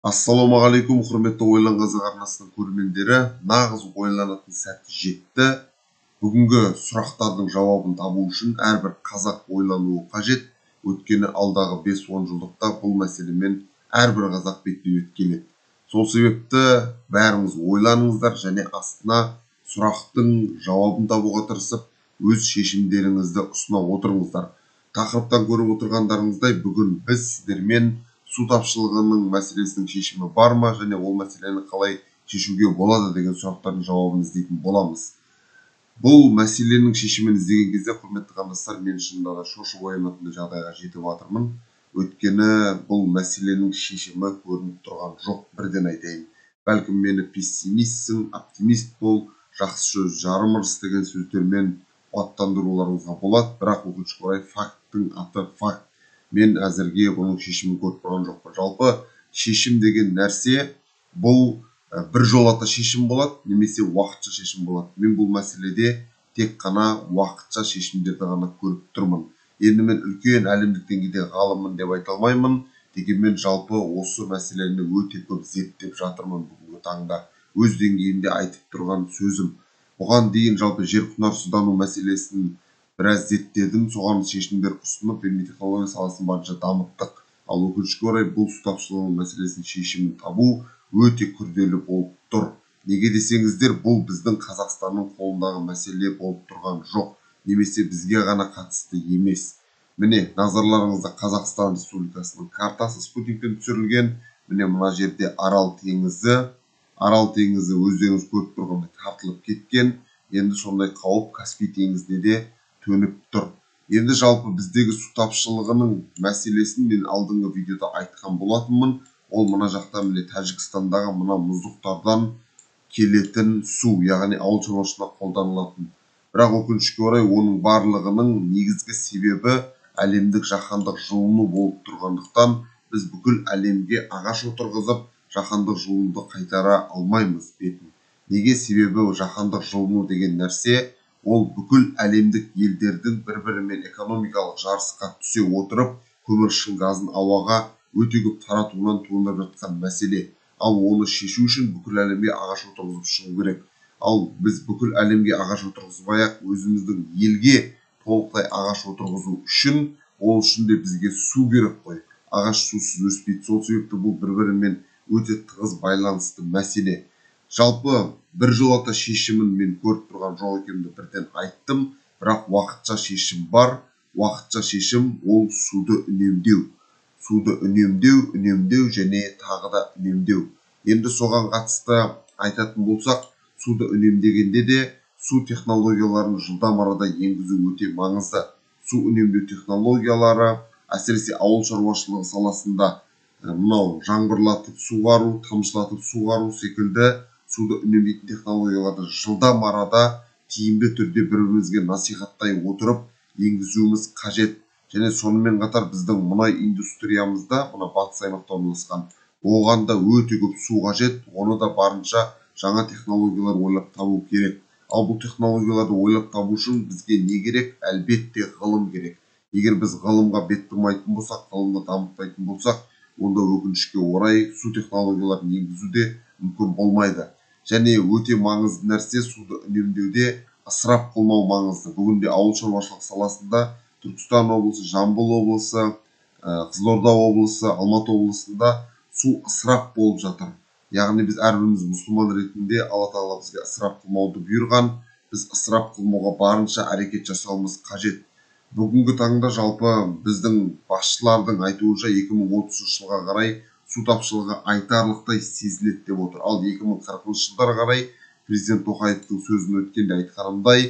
Ассалаумағалейкум, құрметті Ойлан Қазақ арнасының көрермендері. Нағыз ойланатын сәті жетті. Бүгінгі сұрақтардың жауабын табу үшін әрбір қазақ ойлануы қажет. Өткені алдағы 5-10 жылдықта бұл мәселемен әрбір қазақ бетпе-бет келеді. Сол себепті бәріңіз ойланыңыздар және астына сұрақтың жауабын табуға тырысып, өз шешімдеріңізді ұсына отырыңыздар. Тақырыптан көріп отырғандарыңыздай, бүгін біз сіздермен су тапшылығының мәселесінің шешімі бар ма және ол мәселені қалай шешуге болады деген сұрақтардың жауабын іздейтін боламыз. Бұл мәселенің шешімін іздеген кезде, құрметті қандастар, мен шынында да шошып оянатын жағдайға жетіп жатырмын. Өйткені бұл мәселенің шешімі көрініп тұрған жоқ, бірден айтайын. Бәлкім мені пессимистсің, оптимист бол, жақсы сөз жарым ырыс деген сөздермен қуаттандыруларыңызға болады, бірақ өкінішке орай факттың аты факт. Мен әзірге бұның шешімін көріп тұрған жоқпын. Жалпы шешім деген нәрсе бұл бір жолата шешім болады, немесе уақытша шешім болады. Мен бұл мәселеде тек қана уақытша шешімдерді ғана көріп тұрмын. Енді мен үлкен әлемдік деңгейде ғалыммын деп айта алмаймын, дегенмен жалпы осы мәселені өте көп зерттеп жатырмын бүгінгі таңда. Өз деңгейінде айтып тұрған сөзім. Бұған дейін жалпы жер құнарсыздану мәселесін біраз зерттедім, соған шешімдер ұсынып, технология саласын барынша дамыттық. Ал өкінішке орай бұл су тапшылығының мәселесінің шешімін табу өте күрделі болып тұр. Неге десеңіздер, бұл біздің Қазақстанның қолындағы мәселе болып тұрған жоқ, немесе бізге ғана қатысты емес. Міне, назарларыңызда Қазақстан Республикасының картасы спутниктен түсірілген. Міне мына жерде Арал теңізі өздеріңіз көріп тұрғандай тартылып кеткен. Енді сондай қауіп Каспий теңізінде де төніп тұр. Енді жалпы біздегі су тапшылығының мәселесін мен алдыңғы видеода айтқан болатынмын. Ол мына жақта міне Тәжікстандағы мына мұздықтардан келетін су, яғни ауыл шаруашылығына қолданылатын. Бірақ өкінішке орай оның барлығының негізгі себебі әлемдік жаһандық жылыну болып тұрғандықтан біз бүкіл әлемге ағаш отырғызып, жаһандық жылынуды қайтара алмаймыз бетін. Неге? Себебі жаһандық жылыну деген нәрсе ол бүкіл әлемдік елдердің бір-бірімен экономикалық жарысқа түсе отырып, көміршін газын ауаға өте көп таратуынан туындап жатқан мәселе. Ал оны шешу үшін бүкіл әлемге ағаш отырғызып шығу керек. Ал біз бүкіл әлемге ағаш отырғызбай-ақ өзіміздің елге толықтай ағаш отырғызу үшін, ол үшін де бізге су керек қой. Ағаш сусыз өспейді. Сол себепті бұл бір-бірімен өте тығыз байланысты мәселе. Жалпы бір жолата шешімін мен көріп тұрған жоқ екенімді бірден айттым, бірақ уақытша шешім бар. Уақытша шешім ол суды үнемдеу. Суды үнемдеу және тағы да үнемдеу. Енді соған қатысты айтатын болсақ, суды үнемдегенде де су технологияларын жылдам арада енгізу өте маңызды. Су үнемдеу технологиялары, әсіресе ауыл шаруашылығы саласында мынау жаңбырлатып суғару, тамшылатып суғару секілді суды үнемдейтін технологияларды жылдам арада тиімді түрде бір-бірімізге насихаттай отырып енгізуіміз қажет. Және сонымен қатар біздің мұнай индустриямызда, мына батыс аймақта орналасқан, оған да өте көп су қажет. Оны да барынша жаңа технологиялар ойлап табу керек. Ал бұл технологияларды ойлап табу үшін бізге не керек? Әлбетте ғылым керек. Егер біз ғылымға бет бұрмайтын болсақ, ғылымды дамытпайтын болсақ, онда өкінішке орай су технологияларын енгізу де мүмкін болмайды. Және өте маңызды нәрсе суды үнемдеуде ысырап қылмау маңызды. Бүгінде ауыл шаруашылық саласында Түркістан облысы, Жамбыл облысы, Қызылорда облысы, Алматы облысында су ысырап болып жатыр. Яғни біз әрбіріміз мұсылман ретінде Алла Тағала бізге ысырап қылмауды бұйырған. Біз ысырап қылмауға барынша әрекет жасауымыз қажет. Бүгінгі таңда жалпы біздің басшылардың айтуынша 2030 жылға қарай су тапшылығы айтарлықтай сезіледі деп отыр. Ал 2040 жылдарға қарай президент Тоқаевтың сөзін өткенде айтқанымдай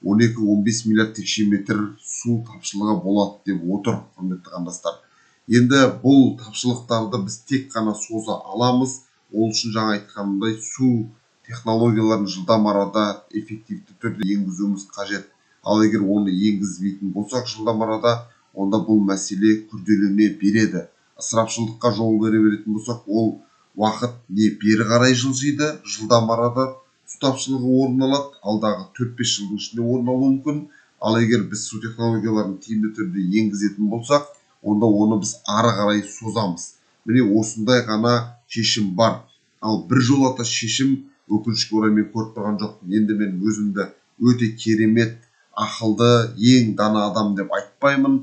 12-15 миллиард текше метр су тапшылығы болады деп отыр, құрметті қандастар. Енді бұл тапшылықтарды біз тек қана соза аламыз. Ол үшін жаңа айтқанымдай су технологияларын жылдам арада эффективті түрде енгізуіміз қажет. Ал егер оны енгізбейтін болсақ жылдам арада, онда бұл мәселе күрделене береді. Ысырапшылдыққа жол бере беретін болсақ, ол уақыт не бері қарай жылжиды, жылдам арада су тапшылығы орын алады, алдағы 4-5 жылдың ішінде орын алуы мүмкін. Ал егер біз су технологияларын тиімді түрде енгізетін болсақ, онда оны біз ары қарай созамыз. міне осындай ғана шешім бар. Ал біржолата шешім өкінішке орай мен көріп тұрған жоқпын. Енді мен өзімді өте керемет, ақылды, ең дана адам деп айтпаймын.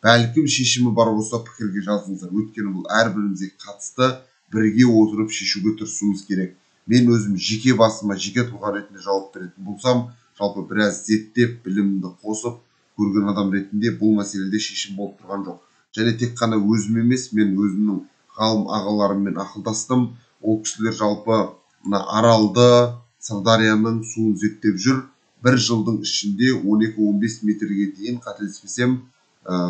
Бәлкім шешімі бар болса пікірге жазыңыздар. Өйткені бұл әрбірімізге қатысты, бірге отырып шешуге тырысуымыз керек. Мен өзім жеке басыма, жеке тұлға ретінде жауап беретін болсам, жалпы біраз зерттеп, білімімді қосып көрген адам ретінде бұл мәселеде шешім болып тұрған жоқ. Және тек қана өзім емес, мен өзімнің ғалым ағаларыммен ақылдастым. Ол кісілер жалпы мына Аралды, Сырдарияның суын зерттеп жүр. Бір жылдың ішінде 12-15 метрге дейін, қателеспесем,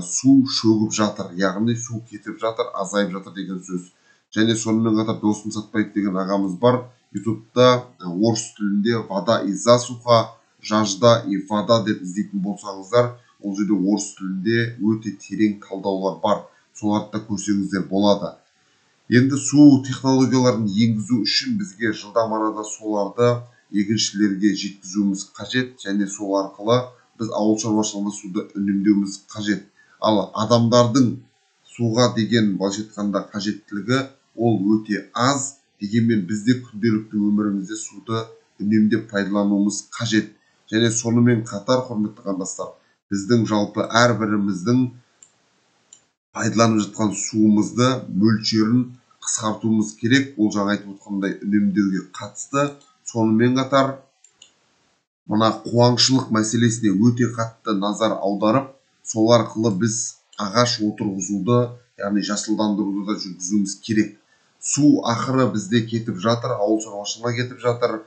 су шөгіп жатыр, яғни су кетіп жатыр, азайып жатыр деген сөз. Және сонымен қатар Досым Сатпаев деген ағамыз бар. ютубта орыс тілінде вода и засуха, жажда и вода деп іздейтін болсаңыздар, ол жерде орыс тілінде өте терең талдаулар бар. Соларды да көрсеңіздер болады. Енді су технологияларын енгізу үшін бізге жылдам арада соларды егіншілерге жеткізуіміз қажет, және сол арқылы біз ауыл шаруашылығында суды үнемдеуіміз қажет. Ал адамдардың суға деген былайша айтқанда қажеттілігі ол өте аз, дегенмен бізде күнделікті өмірімізде суды үнемдеп пайдалануымыз қажет. Және сонымен қатар, құрметті қандастар, біздің жалпы әрбіріміздің пайдаланып жатқан суымызды мөлшерін қысқартуымыз керек. Ол жаңа айтып отқандай үнемдеуге қатысты. Сонымен қатар мына қуаңшылық мәселесіне өте қатты назар аударып, сол арқылы біз ағаш отырғызуды, яғни жасылдандыруды да жүргізуіміз керек. Су ақыры бізде кетіп жатыр, ауыл шаруашылығына кетіп жатыр,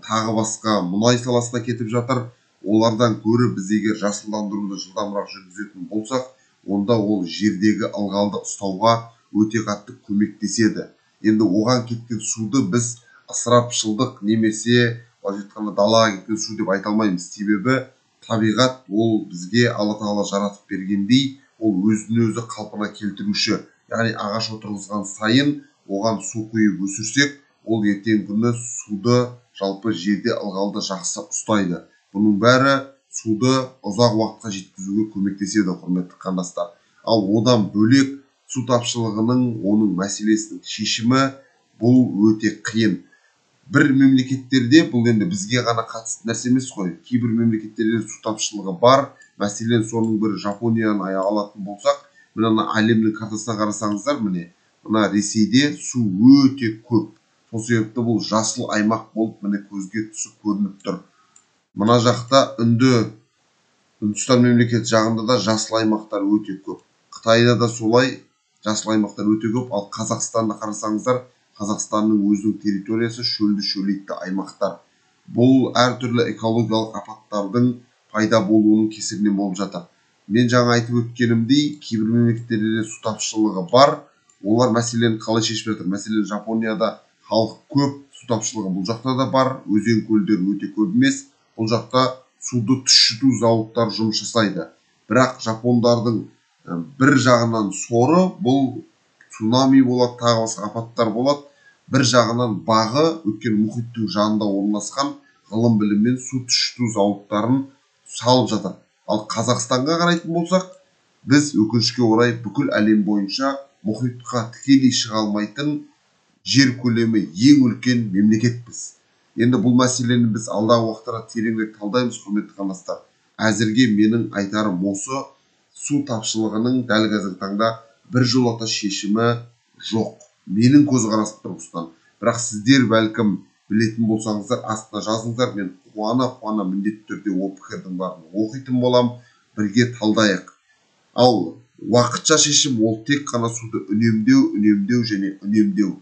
тағы басқа мұнай саласына кетіп жатыр. Олардан көрі біз егер жасылдандыруды жылдамырақ жүргізетін болсақ, онда ол жердегі ылғалды ұстауға өте қатты көмектеседі. Енді оған кеткен суды біз ысырапшылдық немесе далаға кеткен су деп айта алмаймыз. Себебі табиғат ол бізге Алла Тағала жаратып бергендей, ол өзін өзі қалпына келтіруші. Яғни ағаш отырғызған сайын оған су құйып өсірсек, ол ертең күні суды, жалпы жерде ылғалды жақсы ұстайды. Бұның бәрі суды ұзақ уақытқа жеткізуге көмектеседі, құрметті қандастар. Ал одан бөлек су тапшылығының, оның мәселесінің шешімі бұл өте қиын. Бір мемлекеттерде, бұл енді бізге ғана қатысты нәрсе емес қой. Кейбір мемлекеттерде су тапшылығы бар. Мәселен, соның бірі Жапонияны алатын болсақ, мына әлемнің картасына қарасаңыздар, міне, мына Ресейде су өте көп. Сол себепті бұл жасыл аймақ болып, міне көзге түсіп көрініп тұр. Мына жақта Үндістан мемлекет жағында да жасыл аймақтар өте көп. Қытайда да солай жасыл аймақтар өте көп. Ал Қазақстанды қарасаңыздар, Қазақстанның өзінің территориясы шөлді шөлейтті аймақтар. Бұл әртүрлі экологиялық апаттардың пайда болуының кесірінен болып жатыр. Мен жаңа айтып өткенімдей, кейбір мемлекеттерде су тапшылығы бар. Олар мәселені қалай шешіп жатыр? Мәселен, Жапонияда халық көп, су тапшылығы бұл жақта да бар. Өзен көлдер өте көп емес. Бұл жақта суды тұщыту зауыттары жұмыс жасайды. Бірақ жапондардың бір жағынан соры, бұл цунами болады, тағы басқа апаттар болады. Бір жағынан бағы, өйткені мұхиттың жанында орналасқан, ғылым біліммен су тұщыту зауыттарын салып жатыр. Ал Қазақстанға қарайтын болсақ, біз өкінішке орай бүкіл әлем бойынша мұхитқа тікелей шыға алмайтын, жер көлемі ең үлкен мемлекетпіз. Енді бұл мәселені біз алдағы уақыттарда тереңірек талдаймыз, құрметті қандастар. Әзірге менің айтарым осы: су тапшылығының дәл қазіргі таңда біржолата шешімі жоқ. Менің көзқарасым тұрғысынан. Бірақ сіздер бәлкім білетін болсаңыздар, астына жазыңыздар. Мен қуана міндетті түрде ол пікірдің барын оқитын болам, бірге талдайық. Ал уақытша шешім ол тек қана суды үнемдеу және үнемдеу.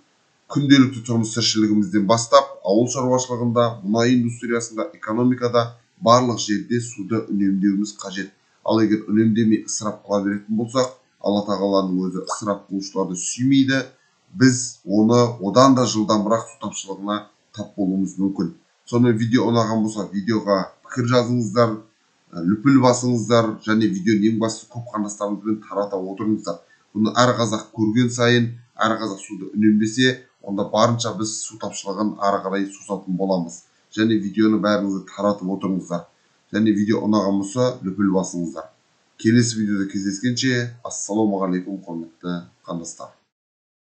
Күнделікті тұрмыс тіршілігімізден бастап, ауыл шаруашылығында, мұнай индустриясында, экономикада барлық жерде суды үнемдеуіміз қажет. Ал егер үнемдемей ысырап қыла беретін болсақ, Алла Тағаланың өзі ысырап қылушыларды сүймейді. Біз оны одан да жылдамырақ су тапшылығына тап болуымыз мүмкін. Сонымен видео ұнаған болса, видеоға пікір жазыңыздар, лүпіл басыңыздар, және видеоны ең басты көп қандастарыңызбен тарата отырыңыздар. Бұны әр қазақ көрген сайын, әр қазақ суды үнемдесе, онда барынша біз су тапшылығын ары қарай сусатын боламыз. Және видеоны бәріңізді таратып отырыңыздар. Және видео ұнаған болса, лүпіл басыңыздар. Келесі видеода кездескенше, ассалаумағалейкум, құрметті қандастар.